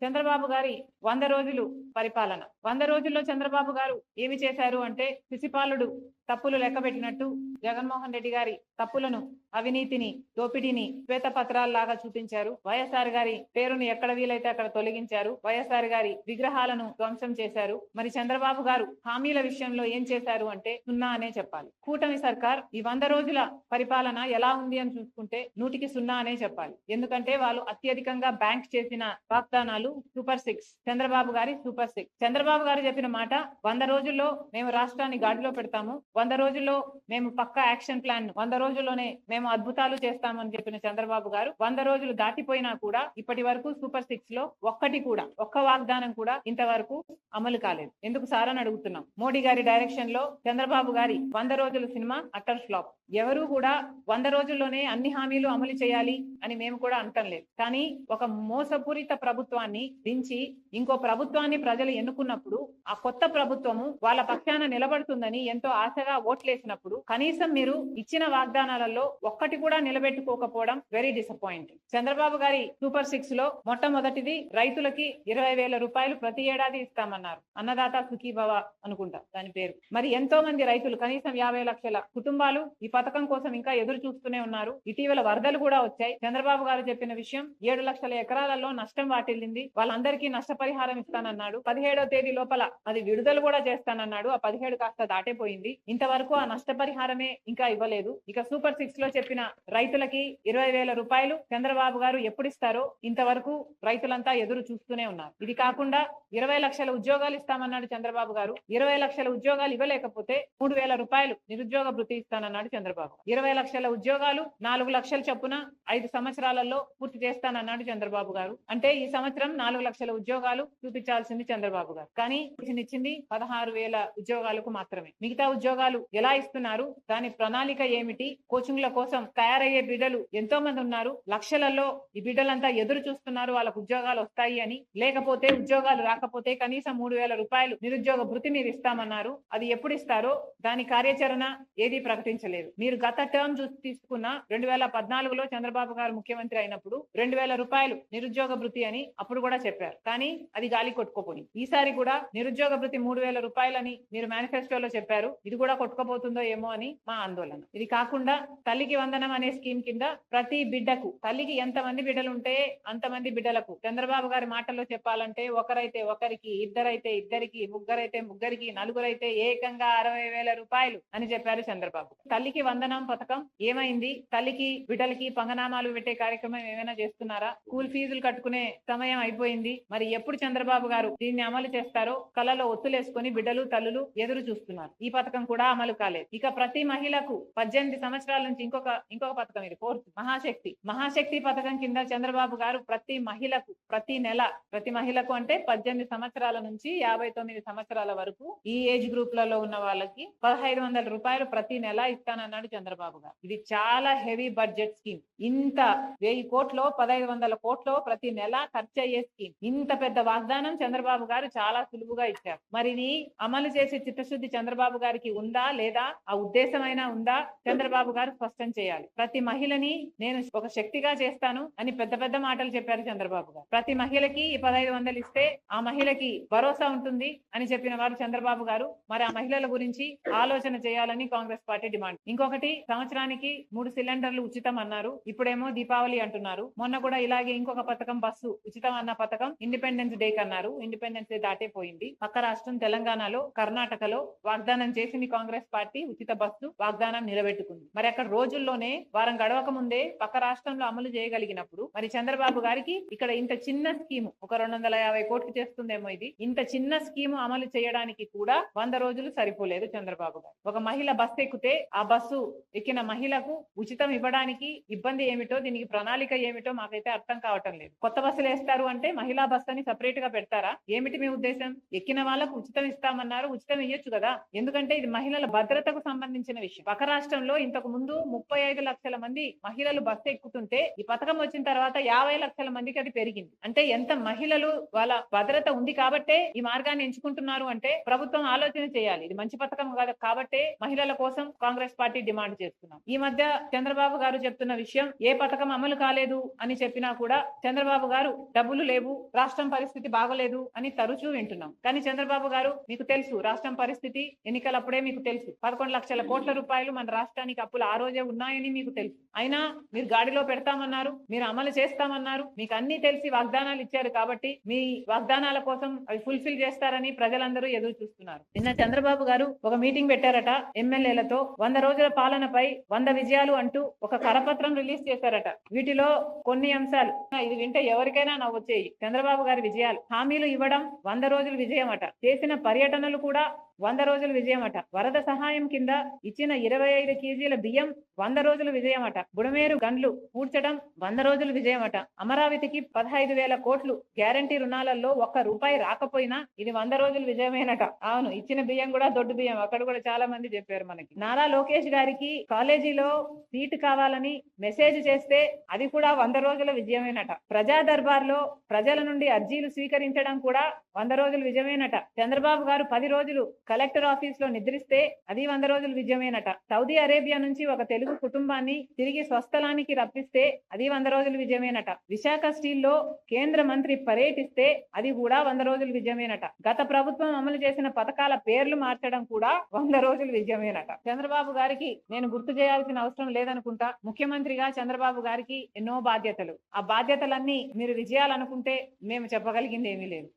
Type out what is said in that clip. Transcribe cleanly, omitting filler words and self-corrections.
చంద్రబాబు గారి 100 రోజులు పరిపాలన. 100 రోజుల్లో చంద్రబాబు గారు ఏమి చేశారు అంటే, శిశుపాలుడు తప్పులు లెక్కబెట్టినట్టు జగన్మోహన్ రెడ్డి గారి తప్పులను, అవినీతిని, దోపిడీని శ్వేతపత్రాల్లాగా చూపించారు. వైఎస్ఆర్ గారి పేరును ఎక్కడ వీలైతే అక్కడ తొలగించారు. వైఎస్ఆర్ గారి విగ్రహాలను ధ్వంసం చేశారు. మరి చంద్రబాబు గారు హామీల విషయంలో ఏం చేశారు అంటే 0 అనే చెప్పాలి. కూటమి సర్కార్ ఈ 100 రోజుల పరిపాలన ఎలా ఉంది అని చూసుకుంటే 100కి 0 అనే చెప్పాలి. ఎందుకంటే వాళ్ళు అత్యధికంగా బ్యాంక్ చేసిన వాగ్దానాలు సూపర్ 6, చంద్రబాబు గారి సూపర్ 6. చంద్రబాబు గారు చెప్పిన మాట 100 రోజుల్లో మేము రాష్ట్రాన్ని గాడిలో పెడతాము, 100 రోజుల్లో మేము పక్కా యాక్షన్ ప్లాన్, 100 రోజుల్లోనే మేము అద్భుతాలు చేస్తామని చెప్పిన చంద్రబాబు గారు 100 రోజులు దాటిపోయినా కూడా ఇప్పటి వరకు సూపర్ 6 లో ఒక్క వాగ్దానం కూడా ఇంతవరకు అమలు కాలేదు. ఎందుకు సార్ అని అడుగుతున్నాం. మోడీ గారి డైరెక్షన్ లో చంద్రబాబు గారి 100 రోజుల సినిమా అట్టర్ ఫ్లాప్. ఎవరు కూడా 100 రోజుల్లోనే అన్ని హామీలు అమలు చేయాలి అని మేము కూడా అంటం లేదు. కానీ ఒక మోసపూరిత ప్రభుత్వాన్ని దించి ఇంకో ప్రభుత్వాన్ని ప్రజలు ఎన్నుకున్నప్పుడు ఆ కొత్త ప్రభుత్వము వాళ్ళ పక్షాన నిలబడుతుందని ఎంతో ఆశగా ఓట్లేసినప్పుడు కనీసం మీరు ఇచ్చిన వాగ్దానాలలో ఒక్కటి కూడా నిలబెట్టుకోకపోవడం వెరీ డిసప్పాయింటింగ్. చంద్రబాబు గారి సూపర్ 6 లో మొట్టమొదటిది రైతులకి 20,000 రూపాయలు ప్రతి ఏడాది ఇస్తామన్నారు. అన్నదాత సుఖీభవ అనుకుంటా దాని పేరు. మరి ఎంతో మంది రైతులు, కనీసం 50 లక్షల కుటుంబాలు ఈ పథకం కోసం ఇంకా ఎదురు చూస్తూనే ఉన్నారు. ఇటీవల వరదలు కూడా వచ్చాయి. చంద్రబాబు గారు చెప్పిన విషయం 7 లక్షల ఎకరాలలో నష్టం వాటిల్లింది, వాళ్ళందరికీ నష్టపరిహారం ఇస్తానన్నాడు. 17వ తేదీ లోపల అది విడుదల కూడా చేస్తానన్నాడు. ఆ 17 కాస్త దాటిపోయింది. ఇంతవరకు ఆ నష్టపరిహారమే ఇంకా ఇవ్వలేదు. ఇక సూపర్ 6 లో చెప్పిన రైతులకి 20,000 రూపాయలు చంద్రబాబు గారు ఎప్పుడు ఇస్తారో ఇంతవరకు రైతులంతా ఎదురు చూస్తూనే ఉన్నారు. ఇది కాకుండా 20 లక్షల ఉద్యోగాలు ఇస్తామన్నాడు చంద్రబాబు గారు. 20 లక్షల ఉద్యోగాలు ఇవ్వలేకపోతే 3,000 రూపాయలు నిరుద్యోగ భృతి ఇస్తానన్నాడు చంద్రబాబు. 20 లక్షల ఉద్యోగాలు 4 లక్షల చొప్పున 5 సంవత్సరాలలో పూర్తి చేస్తానన్నాడు చంద్రబాబు గారు. అంటే ఈ సంవత్సరం 4 లక్షల ఉద్యోగాలు చూపించాల్సింది చంద్రబాబు గారు. కానీ ఇచ్చింది 16,000 ఉద్యోగాలకు మాత్రమే. మిగతా ఉద్యోగాలు ఎలా ఇస్తున్నారు, దాని ప్రణాళిక ఏమిటి? కోచింగ్ల కోసం తయారయ్యే బిడ్డలు ఎంతో మంది ఉన్నారు. లక్షలలో ఈ బిడ్డలంతా ఎదురు చూస్తున్నారు వాళ్ళకు ఉద్యోగాలు వస్తాయి అని. లేకపోతే ఉద్యోగాలు రాకపోతే కనీసం 3,000 రూపాయలు నిరుద్యోగ భృతి మీరు ఇస్తామన్నారు. అది ఎప్పుడు ఇస్తారో దాని కార్యాచరణ ఏది ప్రకటించలేదు. మీరు గత టర్మ్ చూసి తీసుకున్న 2014లో చంద్రబాబు గారు ముఖ్యమంత్రి అయినప్పుడు 2,000 రూపాయలు నిరుద్యోగ భృతి అని అప్పుడు కూడా చెప్పారు. కానీ అది గాలి కొట్టుకోపోయింది. ఈసారి కూడా నిరుద్యోగ భృతి 3,000 రూపాయలని మీరు మేనిఫెస్టోలో చెప్పారు. ఇది కూడా కొట్టుకోబోతుందో ఏమో అని మా ఆందోళన. ఇది కాకుండా తల్లికి వందనం అనే స్కీమ్ కింద ప్రతి బిడ్డకు, తల్లికి ఎంతమంది బిడ్డలు ఉంటే అంతమంది బిడ్డలకు, చంద్రబాబు గారి మాటల్లో చెప్పాలంటే ఒకరైతే ఒకరికి, ఇద్దరైతే ఇద్దరికి, ముగ్గురైతే ముగ్గురికి, నలుగురైతే ఏకంగా 60,000 రూపాయలు అని చెప్పారు చంద్రబాబు. తల్లికి వందనం పథకం ఏమైంది? తల్లికి బిడ్డలకి పంగనామాలు పెట్టే కార్యక్రమం ఏమైనా చేస్తున్నారా? స్కూల్ ఫీజులు కట్టుకునే సమయం అయిపోయింది. మరి ఎప్పుడు చంద్రబాబు గారు దీన్ని అమలు చేస్తారో కలలో ఒత్తులేసుకొని బిడ్డలు, తల్లులు ఎదురు చూస్తున్నారు. ఈ పథకం కూడా అమలు కాలేదు. ఇక ప్రతి మహిళకు 18 సంవత్సరాల నుంచి ఇంకొక పథకం, ఇది 4th మహాశక్తి పథకం కింద చంద్రబాబు గారు ప్రతి మహిళకు ప్రతి నెల, ప్రతి మహిళకు అంటే 18 సంవత్సరాల నుంచి 59 సంవత్సరాల వరకు ఈ ఏజ్ గ్రూప్లలో ఉన్న వాళ్ళకి 1,500 రూపాయలు ప్రతి నెల ఇస్తానన్నాడు చంద్రబాబు గారు. ఇది చాలా హెవీ బడ్జెట్ స్కీమ్. ఇంత 1000 కోట్లో 1,500 కోట్లో ప్రతి నెల ఖర్చు అయ్యే స్కీమ్. ఇంత పెద్ద వాగ్దానం చంద్రబాబు గారు చాలా సులువుగా ఇచ్చారు. మరి ఇది అమలు చేసే చిత్తశుద్ధి చంద్రబాబు గారికి ఉందా లేదా, ఆ ఉద్దేశమైనా ఉందా? చంద్రబాబు గారు స్పష్టం చేయాలి. ప్రతి మహిళని నేను ఒక శక్తిగా చేస్తాను అని పెద్ద పెద్ద మాటలు చెప్పారు చంద్రబాబు గారు. ప్రతి మహిళకి ఈ 1,500 ఇస్తే ఆ మహిళకి భరోసా ఉంటుంది అని చెప్పిన వారు చంద్రబాబు గారు. మరి ఆ మహిళల గురించి ఆలోచన చేయాలని కాంగ్రెస్ పార్టీ డిమాండ్. ఇంకొకటి, సంవత్సరానికి 3 సిలిండర్లు ఉచితం అన్నారు. ఇప్పుడేమో దీపావళి అంటున్నారు. మొన్న కూడా ఇలాగే ఇంకొక పథకం, బస్సు ఉచితం అన్న పథకం ఇండిపెండెన్స్ డే కన్నారు. ఇండిపెండెన్స్ డే దాటిపోయింది. పక్క రాష్ట్రం తెలంగాణలో, కర్ణాటకలో వాగ్దానం చేసింది కాంగ్రెస్ పార్టీ. ఉచిత బస్సు వాగ్దానం నిలబెట్టుకుంది. మరి అక్కడ రోజుల్లోనే, వారం గడవక ముందే పక్క రాష్ట్రంలో అమలు చేయగలిగినప్పుడు మరి చంద్రబాబు గారికి ఇక్కడ ఇంత చిన్న స్కీము, ఒక 250 కోట్లు చేస్తుందేమో ఇది, ఇంత చిన్న స్కీము అమలు చేయడానికి కూడా 100 రోజులు సరిపోలేదు చంద్రబాబు గారు. ఒక మహిళ బస్సు ఎక్కితే ఆ బస్సు ఎక్కిన మహిళకు ఉచితం ఇవ్వడానికి ఇబ్బంది ఏమిటో, దీనికి ప్రణాళిక ఏమిటో మాకైతే అర్థం కావటం లేదు. కొత్త బస్సులు వేస్తారు అంటే మహిళా బస్సు అని సపరేట్ గా పెడతారా? ఏమిటి మీ ఉద్దేశం? ఎక్కిన వాళ్ళకు ఉచితం ఇస్తామన్నారు, ఉచితం ఇయ్యొచ్చు కదా. ఎందుకంటే ఇది మహిళల భద్రతకు సంబంధించిన విషయం. పక్క రాష్ట్రంలో ఇంతకు ముందు 35 లక్షల మంది మహిళలు బస్సు ఎక్కుతుంటే ఈ పథకం వచ్చిన తర్వాత 50 లక్షల మందికి అది పెరిగింది. అంటే ఎంత మహిళలు వాళ్ళ భద్రత ఉంది కాబట్టే ఈ మార్గాన్ని ఎంచుకుంటున్నారు అంటే ప్రభుత్వం ఆలోచన చేయాలి. ఇది మంచి పథకం కాదు కాబట్టే మహిళల కోసం కాంగ్రెస్ పార్టీ డిమాండ్ చేస్తున్నాం. ఈ మధ్య చంద్రబాబు గారు చెప్తున్న విషయం, ఏ పథకం అమలు కాలేదు అని చెప్పినా కూడా చంద్రబాబు గారు డబ్బులు లేవు, రాష్ట్రం పరిస్థితి బాగలేదు అని తరచూ వింటున్నాం. కానీ చంద్రబాబు గారు, మీకు తెలుసు రాష్ట్రం పరిస్థితి, ఎన్నికలప్పుడే మీకు తెలుసు 11 లక్షల కోట్ల రూపాయలు మన రాష్ట్రానికి అప్పులు ఆ రోజే ఉన్నాయని మీకు తెలుసు. అయినా మీరు గాడిలో పెడతామన్నారు, మీరు అమలు చేస్తామన్నారు, మీకు అన్ని తెలిసి వాగ్దానాలు ఇచ్చారు కాబట్టి మీ వాగ్దానాల కోసం అవి ఫుల్ఫిల్ చేస్తారని ప్రజలందరూ ఎదురు చూస్తున్నారు. నిన్న చంద్రబాబు గారు ఒక మీటింగ్ పెట్టారట ఎమ్మెల్యేలతో. 100 రోజుల పాలనపై 100 విజయాలు అంటూ ఒక కరపత్రం రిలీజ్ చేశారట. వీటిలో కొన్ని అంశాలు ఇది వింటే ఎవరికైనా నవ్వొచ్చేయి. చంద్రబాబు గారి విజయాలు: హామీలు ఇవ్వడం 100 రోజుల విజయం అట. చేసిన పర్యటనలు కూడా 100 రోజుల విజయం అట. వరద సహాయం కింద ఇచ్చిన 25 కేజీల బియ్యం 100 రోజుల విజయం అట. బుడమేరు గండ్లు పూడ్చడం 100 రోజుల విజయం అట. అమరావతికి 15,000 కోట్లు గ్యారంటీ రుణాలలో ₹1 రాకపోయినా ఇది 100 రోజుల విజయమేనట. అవును, ఇచ్చిన బియ్యం కూడా దొడ్డు బియ్యం. అక్కడ కూడా చాలా మంది చెప్పారు మనకి. నారా లోకేష్ గారికి కాలేజీలో సీటు కావాలని మెసేజ్ చేస్తే అది కూడా 100 రోజుల విజయమేనట. ప్రజా దర్బార్ లో ప్రజల నుండి అర్జీలు స్వీకరించడం కూడా 100 రోజుల విజయమేనట. చంద్రబాబు గారు 10 రోజులు కలెక్టర్ ఆఫీస్ లో నిద్రిస్తే అది 100 రోజుల విజయమేనట. సౌదీ అరేబియా నుంచి ఒక తెలుగు కుటుంబాన్ని తిరిగి స్వస్థలానికి రప్పిస్తే అది 100 రోజుల విజయమేనట. విశాఖ స్టీల్ లో కేంద్ర మంత్రి పర్యటిస్తే అది కూడా 100 రోజుల విజయమేనట. గత ప్రభుత్వం అమలు చేసిన పథకాల పేర్లు మార్చడం కూడా 100 రోజుల విజయమేనట. చంద్రబాబు గారికి నేను గుర్తు చేయాల్సిన అవసరం లేదనుకుంటా. ముఖ్యమంత్రిగా చంద్రబాబు గారికి ఎన్నో బాధ్యతలు. ఆ బాధ్యతలన్నీ మీరు విజయాలనుకుంటే మేము చెప్పగలిగింది ఏమీ లేదు.